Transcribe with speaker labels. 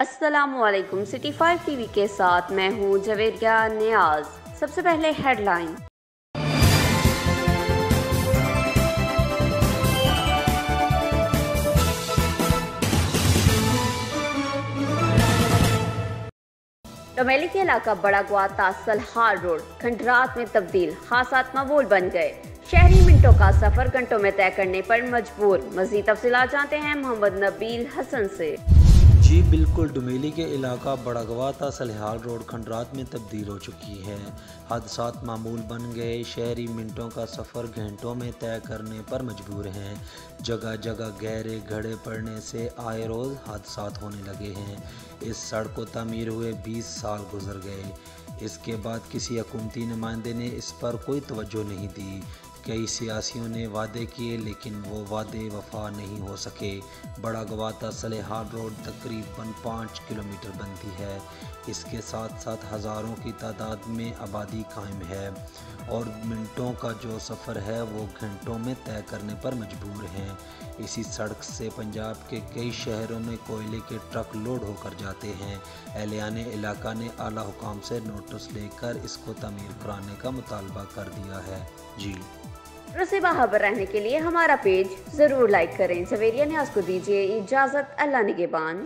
Speaker 1: अस्सलामुअलैकुम। City 5 TV के साथ मैं हूँ जवेरिया नियाज। सबसे पहले हेडलाइन। डोमेली के इलाका बड़ा ग्वाता सलहार रोड खंडरात में तब्दील, हादसात मामूल बन गए। शहरी मिनटों का सफर घंटों में तय करने पर मजबूर। मजीद तफसीलात जानते हैं मोहम्मद नबील हसन से।
Speaker 2: जी बिल्कुल, डुमेली के इलाका बड़गवाता सलहार रोड खंडरात में तब्दील हो चुकी है। हादसात मामूल बन गए। शहरी मिनटों का सफ़र घंटों में तय करने पर मजबूर हैं। जगह जगह गहरे गड्ढे पड़ने से आए रोज़ हादसात होने लगे हैं। इस सड़क को तमीर हुए 20 साल गुजर गए। इसके बाद किसी हुकूमती नुमाइंदे ने इस पर कोई तवज्जो नहीं दी। कई सियासियों ने वादे किए लेकिन वो वादे वफा नहीं हो सके। बड़ा गवाता सलेहार रोड तकरीबन 5 किलोमीटर बनती है। इसके साथ साथ हज़ारों की तादाद में आबादी कायम है और मिनटों का जो सफ़र है वो घंटों में तय करने पर मजबूर हैं। इसी सड़क से पंजाब के कई शहरों में कोयले के ट्रक लोड होकर जाते हैं। एहलियान इलाका ने आला हुकाम से नोटिस लेकर इसको तमीर कराने का मुतालबा कर दिया है। जी
Speaker 1: से बाखबर रहने के लिए हमारा पेज जरूर लाइक करें। जवेरिया न्याज़ को दीजिए इजाज़त। अल्लाह निगहबान।